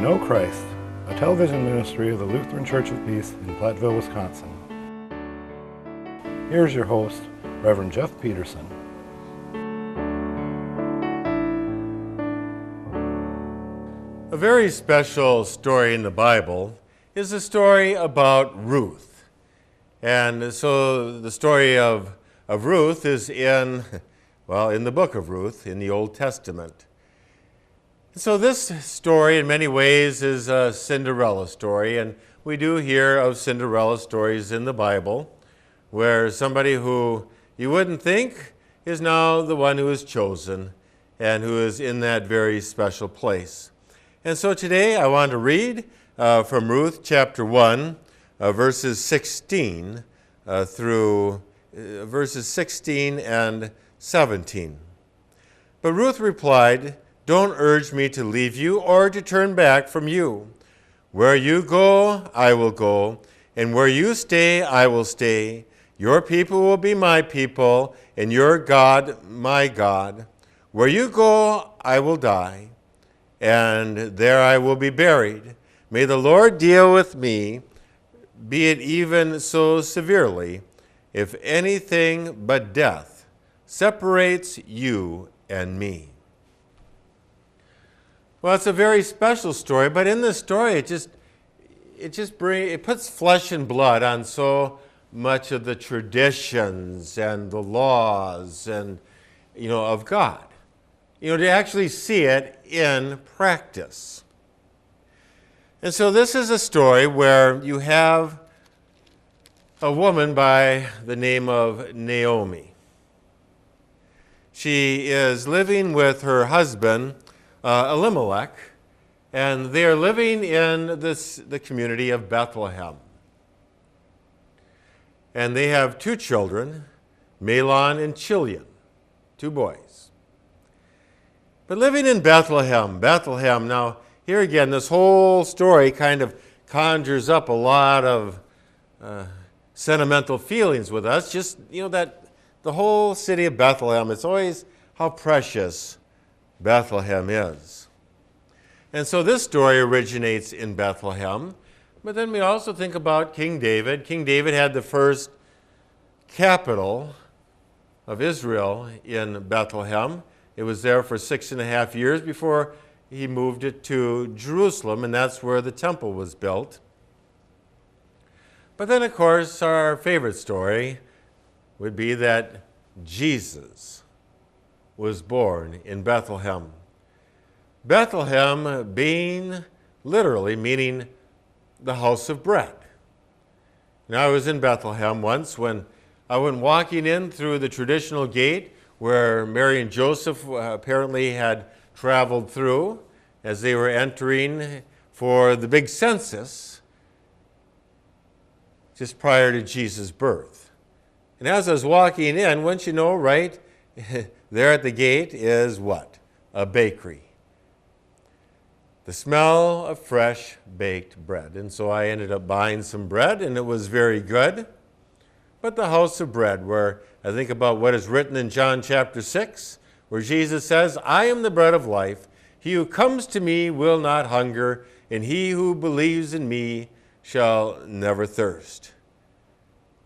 Know Christ, a television ministry of the Lutheran Church of Peace in Platteville, Wisconsin. Here's your host, Reverend Jeff Pedersen. A very special story in the Bible is the story about Ruth. And so the story of Ruth is in the book of Ruth in the Old Testament. So this story in many ways is a Cinderella story, and we do hear of Cinderella stories in the Bible where somebody who you wouldn't think is now the one who is chosen and who is in that very special place. And so today I want to read from Ruth chapter 1, verses 16 through verses 16 and 17. But Ruth replied, "Don't urge me to leave you or to turn back from you. Where you go, I will go, and where you stay, I will stay. Your people will be my people, and your God, my God. Where you go, I will die, and there I will be buried. May the Lord deal with me, be it even so severely, if anything but death separates you and me." Well, it's a very special story, but in this story, it puts flesh and blood on so much of the traditions and the laws and of God. To actually see it in practice. And so this is a story where you have a woman by the name of Naomi. She is living with her husband, Elimelech, and they are living in the community of Bethlehem. And they have two children, Mahlon and Chilion, two boys. But living in Bethlehem, now here again, this whole story kind of conjures up a lot of sentimental feelings with us. Just, that the whole city of Bethlehem, it's always how precious Bethlehem is. And so this story originates in Bethlehem, but then we also think about King David. King David had the first capital of Israel in Bethlehem. It was there for 6.5 years before he moved it to Jerusalem, and that's where the temple was built. But then, of course, our favorite story would be that Jesus was born in Bethlehem. Bethlehem being literally meaning the house of bread. Now, I was in Bethlehem once when I went walking in through the traditional gate where Mary and Joseph apparently had traveled through as they were entering for the big census just prior to Jesus' birth. And as I was walking in, once you know, right, there at the gate is what? A bakery. The smell of fresh baked bread. And so I ended up buying some bread, and it was very good. But the house of bread, where I think about what is written in John chapter 6, where Jesus says, "I am the bread of life. He who comes to me will not hunger, and he who believes in me shall never thirst."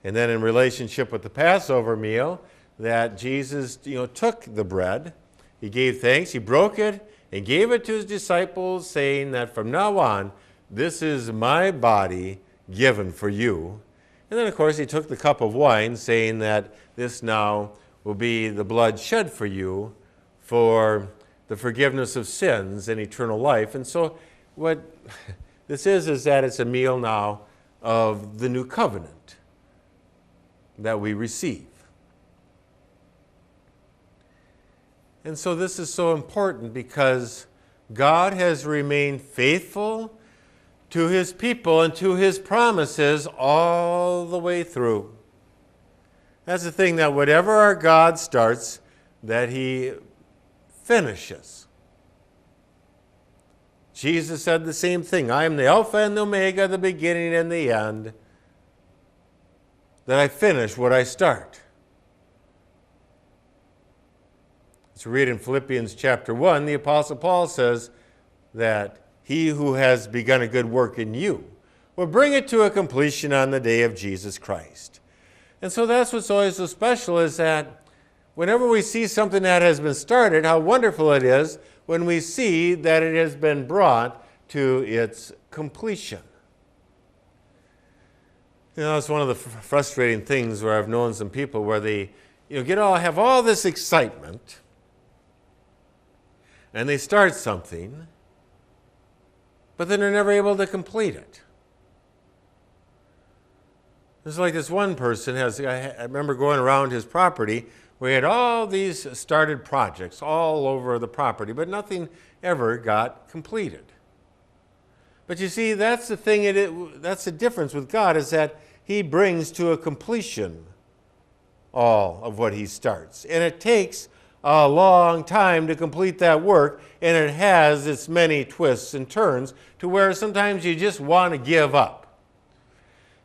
And then in relationship with the Passover meal, that Jesus took the bread, he gave thanks, he broke it, and gave it to his disciples, saying that from now on, this is my body given for you. And then, of course, he took the cup of wine, saying that this now will be the blood shed for you for the forgiveness of sins and eternal life. And so what this is that it's a meal now of the new covenant that we receive. And so this is so important because God has remained faithful to his people and to his promises all the way through. That's the thing, that whatever our God starts, that he finishes. Jesus said the same thing. "I am the Alpha and the Omega, the beginning and the end, that I finish what I start." Let's read in Philippians chapter 1, the Apostle Paul says that he who has begun a good work in you will bring it to a completion on the day of Jesus Christ. And so that's what's always so special, is that whenever we see something that has been started, how wonderful it is when we see that it has been brought to its completion. You know, it's one of the frustrating things where I've known some people where they have all this excitement and they start something, but then they're never able to complete it. There's like this one person I remember going around his property where he had all these started projects all over the property, but nothing ever got completed. But you see, that's the thing, that's the difference with God, is that he brings to a completion all of what he starts. And it takes a long time to complete that work, and it has its many twists and turns to where sometimes you just want to give up.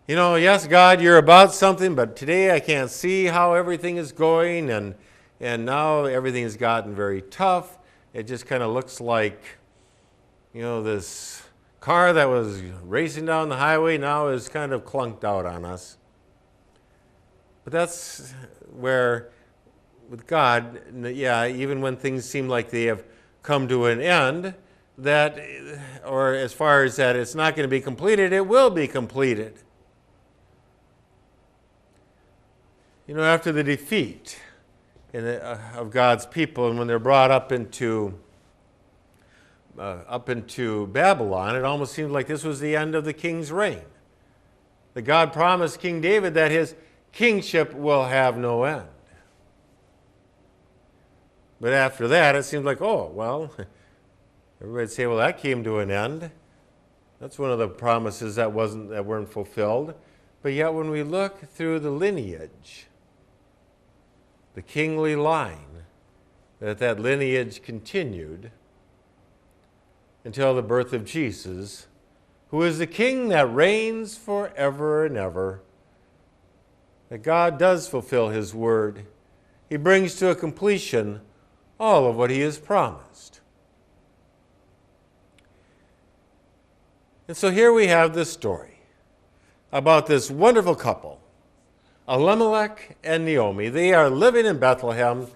You know, yes, God, you're about something, but today I can't see how everything is going, and now everything has gotten very tough. It just kind of looks like, this car that was racing down the highway now is kind of clunked out on us. But that's where, with God, even when things seem like they have come to an end, or as far as that it's not going to be completed, it will be completed. After the defeat of God's people, and when they're brought up into Babylon, it almost seemed like this was the end of the king's reign. That God promised King David that his kingship will have no end. But after that, it seemed like, everybody'd say, well, that came to an end. That's one of the promises that weren't fulfilled. But yet when we look through the lineage, the kingly line, that lineage continued until the birth of Jesus, who is the king that reigns forever and ever. That God does fulfill his word. He brings to a completion all of what he has promised. And so here we have this story about this wonderful couple, Elimelech and Naomi. They are living in Bethlehem,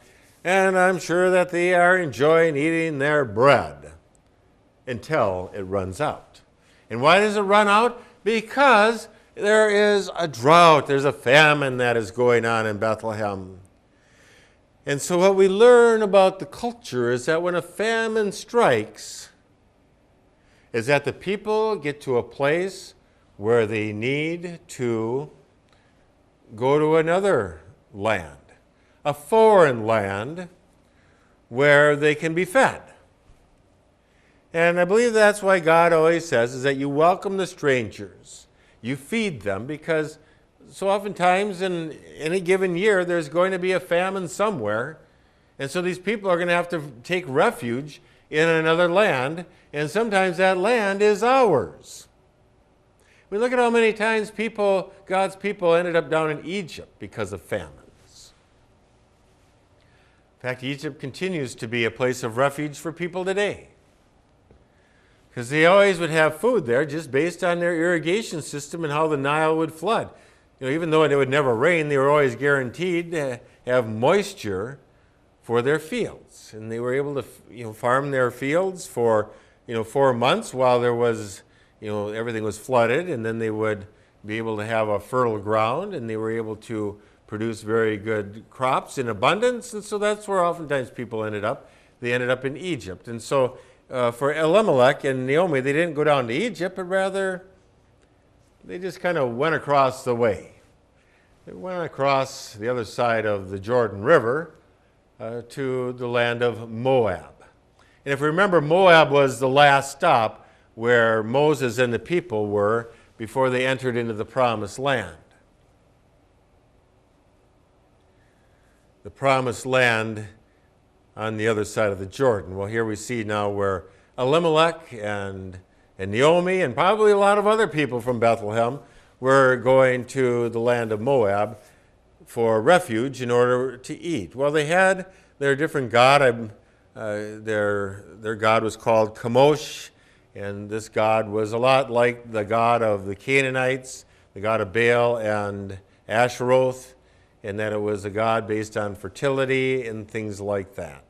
and I'm sure that they are enjoying eating their bread until it runs out. And why does it run out? Because there is a drought, there's a famine that is going on in Bethlehem. And so what we learn about the culture is that when a famine strikes, is that the people get to a place where they need to go to another land, a foreign land where they can be fed. And I believe that's why God always says is that you welcome the strangers. You feed them, because so oftentimes in any given year there's going to be a famine somewhere. And so these people are going to have to take refuge in another land, and sometimes that land is ours. We look at how many times God's people ended up down in Egypt because of famines. In fact, Egypt continues to be a place of refuge for people today, because they always would have food there just based on their irrigation system and how the Nile would flood. Even though it would never rain, they were always guaranteed to have moisture for their fields. And they were able to farm their fields for 4 months while there was, everything was flooded, and then they would be able to have a fertile ground, and they were able to produce very good crops in abundance. And so that's where oftentimes people ended up. They ended up in Egypt. And so for Elimelech and Naomi, they didn't go down to Egypt, but rather they just kind of went across the way. They went across the other side of the Jordan River to the land of Moab. And if you remember, Moab was the last stop where Moses and the people were before they entered into the promised land. The promised land on the other side of the Jordan. Well, here we see now where Elimelech and Naomi and probably a lot of other people from Bethlehem were going to the land of Moab for refuge in order to eat. Well, they had their different god. Their god was called Chemosh, And this god was a lot like the god of the Canaanites, the god of Baal and Asheroth, and that it was a god based on fertility and things like that.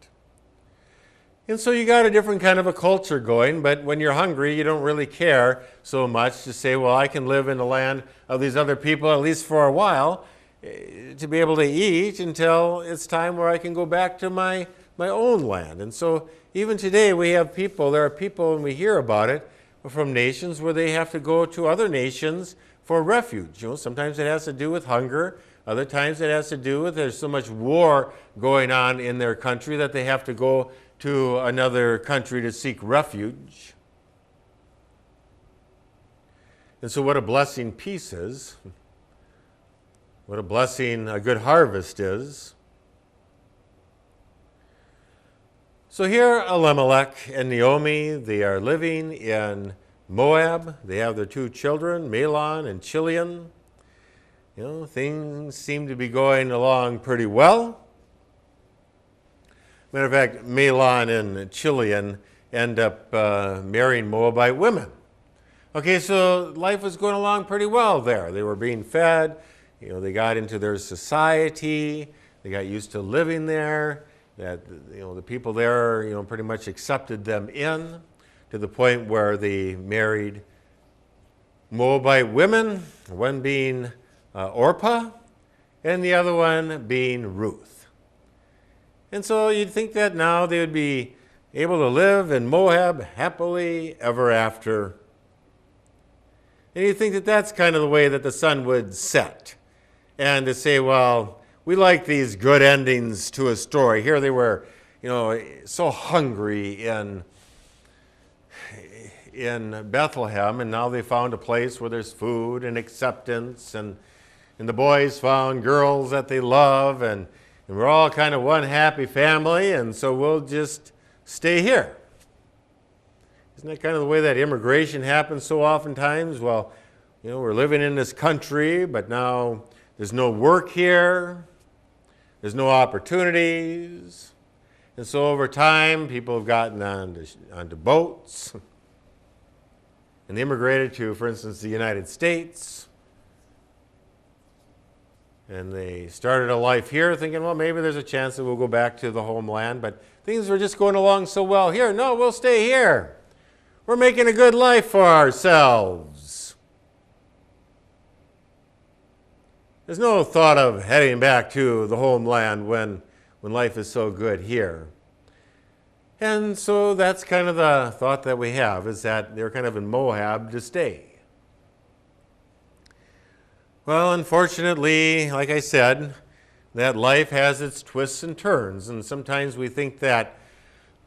And so you got a different kind of a culture going, but when you're hungry, you don't really care so much to say, well, I can live in the land of these other people, at least for a while, to be able to eat until it's time where I can go back to my own land. And so even today there are people, and we hear about it, from nations where they have to go to other nations for refuge. Sometimes it has to do with hunger. Other times it has to do with there's so much war going on in their country that they have to go to another country to seek refuge. And so what a blessing peace is, what a blessing a good harvest is. So here Elimelech and Naomi, they are living in Moab. They have their two children, Mahlon and Chilion. Things seem to be going along pretty well. Matter of fact, Mahlon and Chilion end up marrying Moabite women. Okay, so life was going along pretty well there. They were being fed. They got into their society. They got used to living there. That the people there, pretty much accepted them in to the point where they married Moabite women. One being Orpah, and the other one being Ruth. And so you'd think that now they would be able to live in Moab happily ever after. And you'd think that that's kind of the way that the sun would set. And to say, well, we like these good endings to a story. Here they were, so hungry in Bethlehem, and now they found a place where there's food and acceptance, and the boys found girls that they love, and we're all kind of one happy family, and so we'll just stay here. Isn't that kind of the way that immigration happens so oftentimes? Well, we're living in this country, but now there's no work here. There's no opportunities. And so over time, people have gotten onto boats, and they immigrated to, for instance, the United States. And they started a life here thinking, well, maybe there's a chance that we'll go back to the homeland, but things were just going along so well here. No, we'll stay here. We're making a good life for ourselves. There's no thought of heading back to the homeland when life is so good here. And so that's kind of the thought that we have, is that they're kind of in Moab to stay. Well, unfortunately, like I said, that life has its twists and turns, and sometimes we think that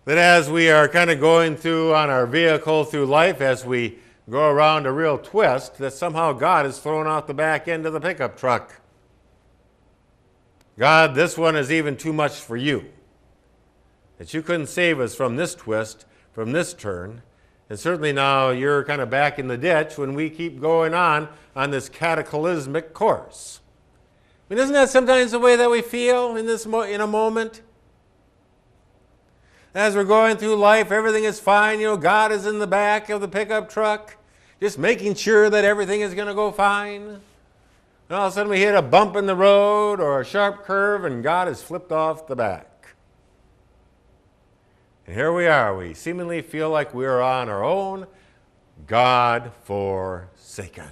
as we are kind of going through on our vehicle through life, as we go around a real twist, that somehow God is thrown out the back end of the pickup truck. God, this one is even too much for you. That you couldn't save us from this twist, from this turn. And certainly now you're kind of back in the ditch when we keep going on this cataclysmic course. I mean, isn't that sometimes the way that we feel in a moment? As we're going through life, everything is fine. God is in the back of the pickup truck, just making sure that everything is going to go fine. And all of a sudden we hit a bump in the road or a sharp curve, and God has flipped off the back. And here we are. We seemingly feel like we are on our own, God forsaken.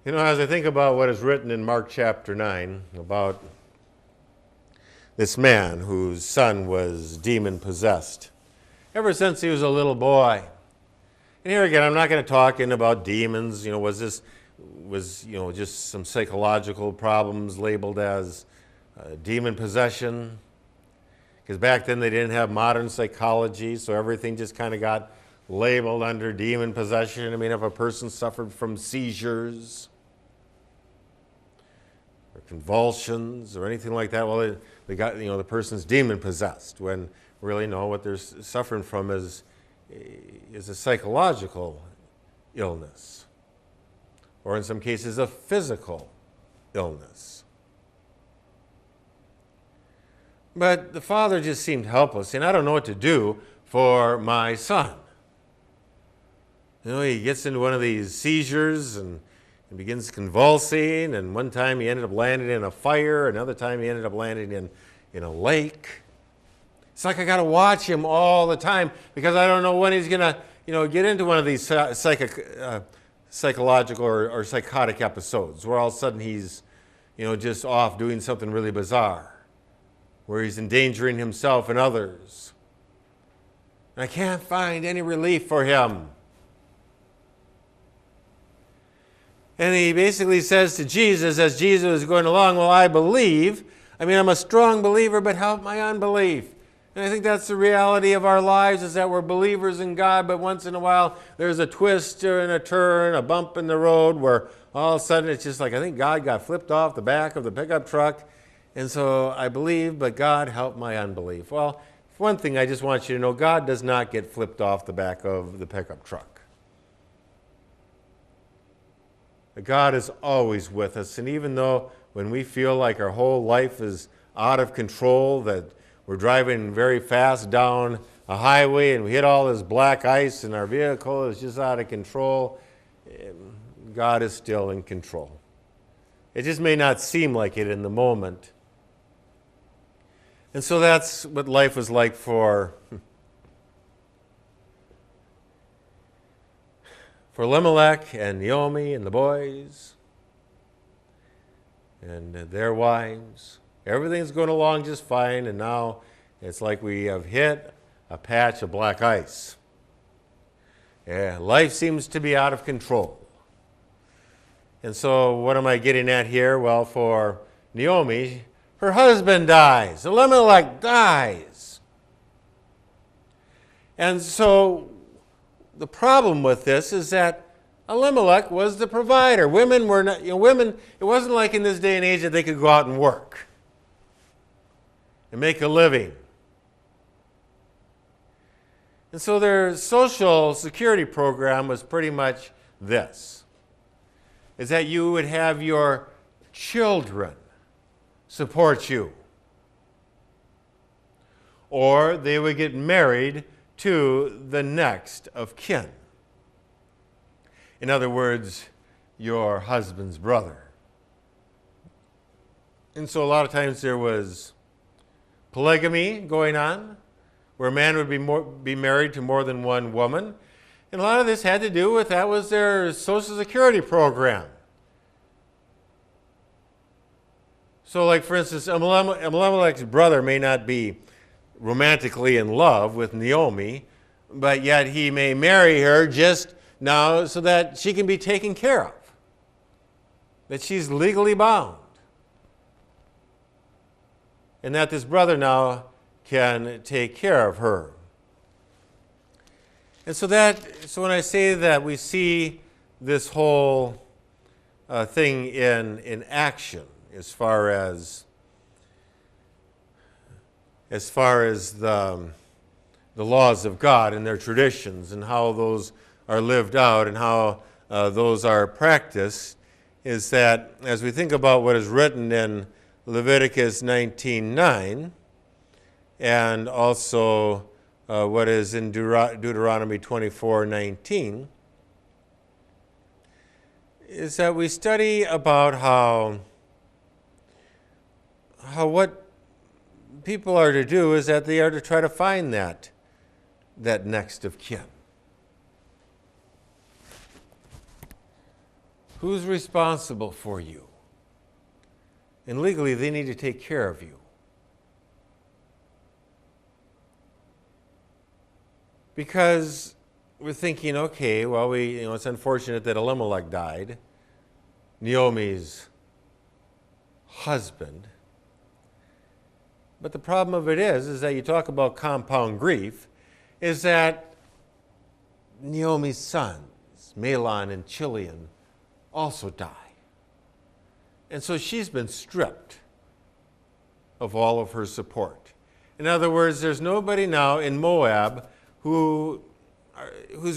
As I think about what is written in Mark chapter 9 about this man whose son was demon-possessed ever since he was a little boy. And here again, I'm not going to talk about demons. Was just some psychological problems labeled as demon possession? Because back then they didn't have modern psychology, so everything just kind of got labeled under demon possession. I mean, if a person suffered from seizures or convulsions or anything like that, well, they got, the person's demon possessed, when really no, what they're suffering from is a psychological illness, or in some cases a physical illness. But the father just seemed helpless, and I don't know what to do for my son. He gets into one of these seizures and begins convulsing, and one time he ended up landing in a fire, another time he ended up landing in a lake. It's like I got to watch him all the time because I don't know when he's going to, get into one of these psychological or psychotic episodes where all of a sudden he's, just off doing something really bizarre, where he's endangering himself and others. And I can't find any relief for him. And he basically says to Jesus, as Jesus is going along, well, I believe. I'm a strong believer, but help my unbelief. And I think that's the reality of our lives, is that we're believers in God, but once in a while there's a twist and a turn, a bump in the road, where all of a sudden it's just like, I think God got flipped off the back of the pickup truck, and so I believe, but God, help my unbelief. Well, for one thing, I just want you to know, God does not get flipped off the back of the pickup truck. God is always with us, and even though when we feel like our whole life is out of control, that we're driving very fast down a highway and we hit all this black ice and our vehicle is just out of control, God is still in control. It just may not seem like it in the moment. And so that's what life was like for Elimelech and Naomi and the boys and their wives. Everything's going along just fine, and now it's like we have hit a patch of black ice. Life seems to be out of control. And so what am I getting at here? Well, for Naomi, her husband dies. Elimelech dies. And so the problem with this is that Elimelech was the provider. Women were not, women, it wasn't like in this day and age that they could go out and work and make a living. And so their social security program was pretty much this, is that you would have your children support you, or they would get married to the next of kin. In other words, your husband's brother. And so a lot of times there was polygamy going on, where a man would be married to more than one woman. And a lot of this had to do with, that was their Social Security program. So like, for instance, Elimelech's brother may not be romantically in love with Naomi, but yet he may marry her just now so that she can be taken care of, that she's legally bound, and that this brother now can take care of her. And so when I say that we see this whole thing in action, as far as the laws of God and their traditions and how those are lived out and how those are practiced, is that as we think about what is written in Leviticus 19:9 and also what is in Deuteronomy 24:19, is that we study about how what people are to do is that they are to try to find that next of kin. Who's responsible for you? And legally, they need to take care of you. Because we're thinking, okay, well, it's unfortunate that Elimelech died, Naomi's husband. But the problem of it is that you talk about compound grief, is that Naomi's sons, Mahlon and Chilion, also die. And so she's been stripped of all of her support. In other words, there's nobody now in Moab who's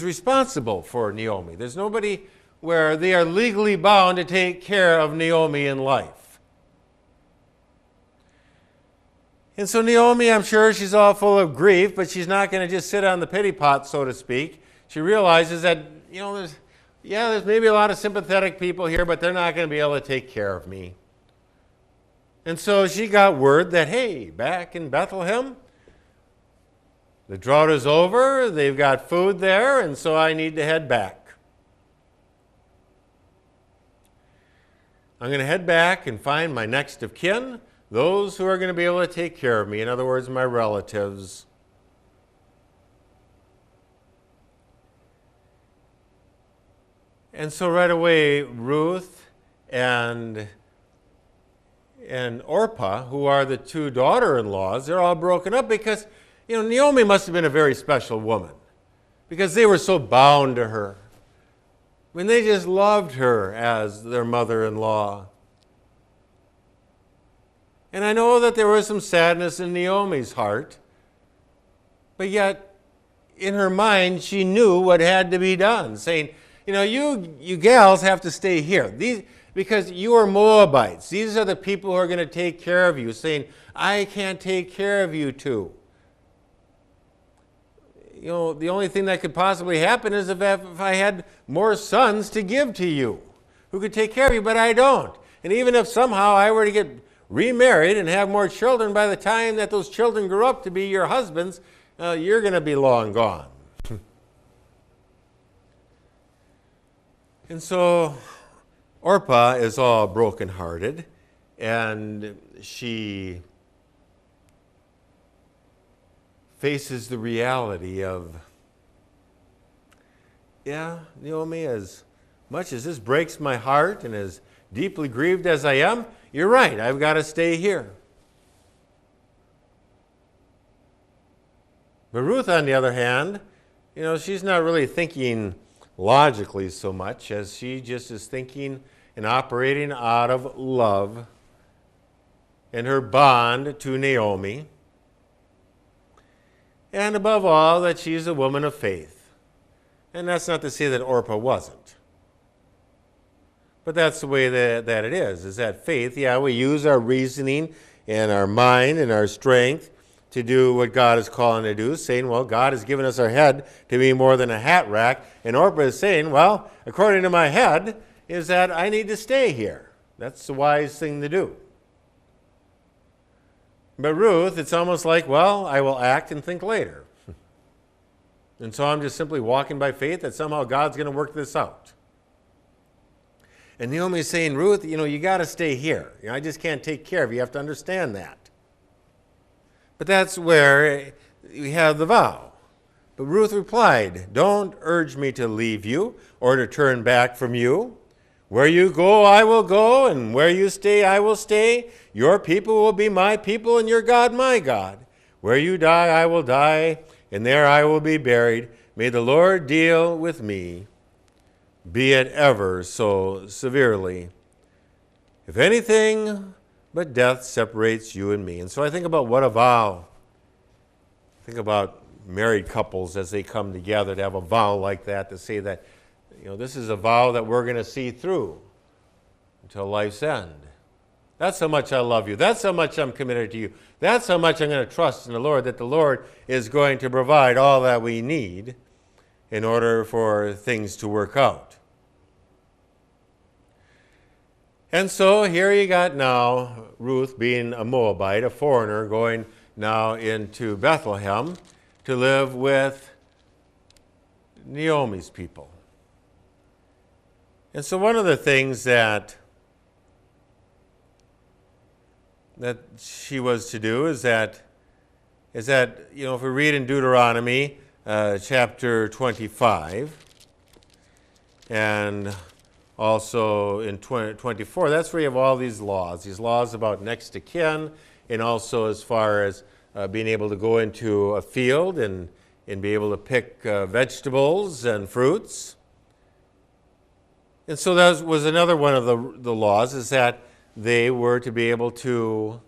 responsible for Naomi. There's nobody where they are legally bound to take care of Naomi in life. And so Naomi, I'm sure she's all full of grief, but she's not going to just sit on the pity pot, so to speak. She realizes that, there's maybe a lot of sympathetic people here, but they're not going to be able to take care of me. And so she got word that, hey, back in Bethlehem, the drought is over, they've got food there, and so I need to head back. I'm going to head back and find my next of kin, those who are going to be able to take care of me. In other words, my relatives. And so right away, Ruth and Orpah, who are the two daughter-in-laws, they're all broken up because, Naomi must have been a very special woman because they were so bound to her. I mean, they just loved her as their mother-in-law. And I know that there was some sadness in Naomi's heart, but yet in her mind she knew what had to be done, saying, you gals have to stay here because you are Moabites. These are the people who are going to take care of you, saying, I can't take care of you two. The only thing that could possibly happen is if I had more sons to give to you who could take care of you, but I don't. And even if somehow I were to get remarried and have more children, by the time that those children grow up to be your husbands, you're going to be long gone. And so Orpah is all brokenhearted, and she faces the reality of, Naomi, as much as this breaks my heart and as deeply grieved as I am, you're right, I've got to stay here. But Ruth, on the other hand, she's not really thinking logically so much as she just is thinking and operating out of love and her bond to Naomi. And above all, that she's a woman of faith. And that's not to say that Orpah wasn't. But that's the way that it is that faith, we use our reasoning and our mind and our strength to do what God is calling to do, saying, well, God has given us our head to be more than a hat rack. And Orpah is saying, well, according to my head, is that I need to stay here. That's the wise thing to do. But Ruth, it's almost like, well, I will act and think later. And so I'm just simply walking by faith that somehow God's going to work this out. And Naomi is saying, Ruth, you got to stay here. I just can't take care of you. You have to understand that. But that's where we have the vow. But Ruth replied, don't urge me to leave you or to turn back from you. Where you go, I will go, and where you stay, I will stay. Your people will be my people, and your God, my God. Where you die, I will die, and there I will be buried. May the Lord deal with me, be it ever so severely. If anything but death separates you and me. And so I think about what a vow. Think about married couples as they come together to have a vow like that, to say that, this is a vow that we're going to see through until life's end. That's how much I love you. That's how much I'm committed to you. That's how much I'm going to trust in the Lord, that the Lord is going to provide all that we need in order for things to work out. And so here you got now Ruth, being a Moabite, a foreigner, going now into Bethlehem to live with Naomi's people. And so one of the things that she was to do is that if we read in Deuteronomy chapter 25 and also in 24, that's where you have all these laws about next of kin, and also as far as being able to go into a field and be able to pick vegetables and fruits. And so that was another one of the laws, is that they were to be able to,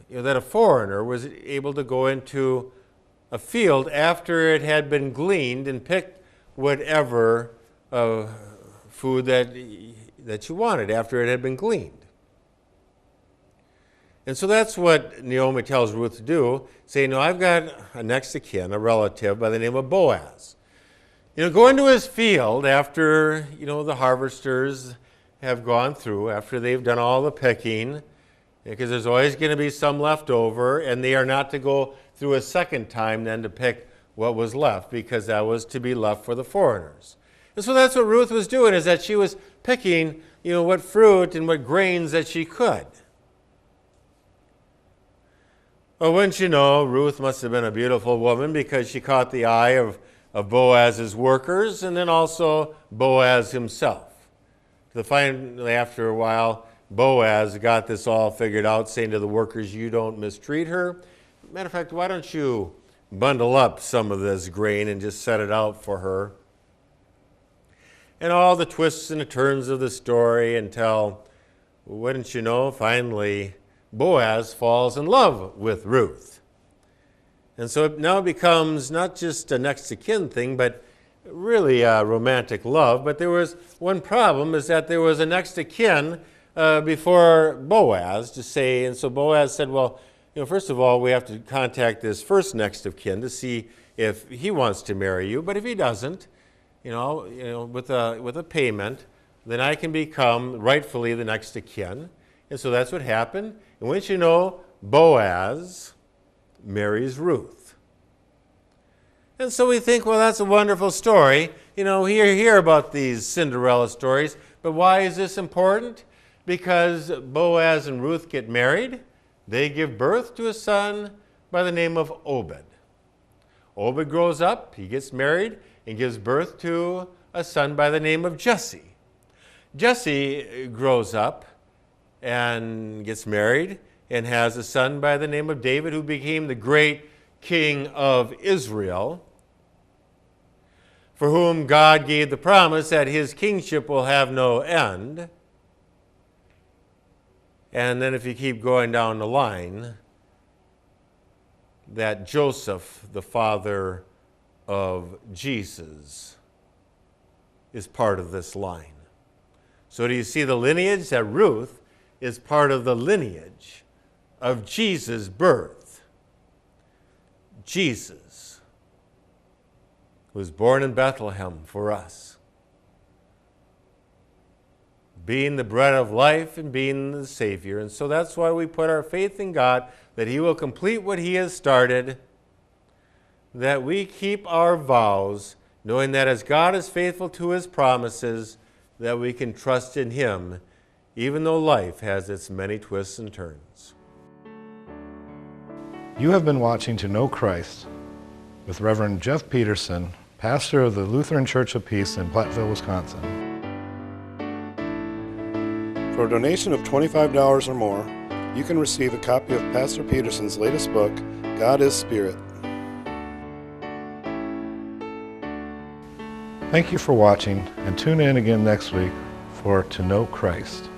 that a foreigner was able to go into a field after it had been gleaned and pick whatever food that you wanted after it had been gleaned. And so that's what Naomi tells Ruth to do, saying, no, I've got a next of kin, a relative by the name of Boaz. Go into his field after, the harvesters have gone through, after they've done all the picking, because there's always going to be some left over, and they are not to go through a second time then to pick what was left, because that was to be left for the foreigners. And so that's what Ruth was doing, is that she was picking, what fruit and what grains that she could. Well, wouldn't you know, Ruth must have been a beautiful woman, because she caught the eye of Boaz's workers, and then also Boaz himself. Finally, after a while, Boaz got this all figured out, saying to the workers, you don't mistreat her. Matter of fact, why don't you bundle up some of this grain and just set it out for her? And all the twists and the turns of the story until, wouldn't you know, finally Boaz falls in love with Ruth. And so it now becomes not just a next of kin thing, but really a romantic love. But there was one problem, is that there was a next of kin before Boaz to say, and so Boaz said, well, first of all, we have to contact this first next of kin to see if he wants to marry you. But if he doesn't, with a payment, then I can become rightfully the next of kin. And so that's what happened. And once you know, Boaz marries Ruth. And so we think, well, that's a wonderful story. We hear about these Cinderella stories, but why is this important? Because Boaz and Ruth get married. They give birth to a son by the name of Obed. Obed grows up, he gets married, and gives birth to a son by the name of Jesse. Jesse grows up and gets married and has a son by the name of David, who became the great king of Israel, for whom God gave the promise that his kingship will have no end. And then if you keep going down the line, that Joseph, the father of Jesus, is part of this line. So do you see the lineage? That Ruth is part of the lineage of Jesus' birth. Jesus was born in Bethlehem for us, being the bread of life and being the Savior. And so that's why we put our faith in God, that he will complete what he has started, that we keep our vows, knowing that as God is faithful to his promises, that we can trust in him, even though life has its many twists and turns. You have been watching To Know Christ with Reverend Jeff Pedersen, pastor of the Lutheran Church of Peace in Platteville, Wisconsin. For a donation of $25 or more, you can receive a copy of Pastor Pedersen's latest book, God is Spirit. Thank you for watching, and tune in again next week for To Know Christ.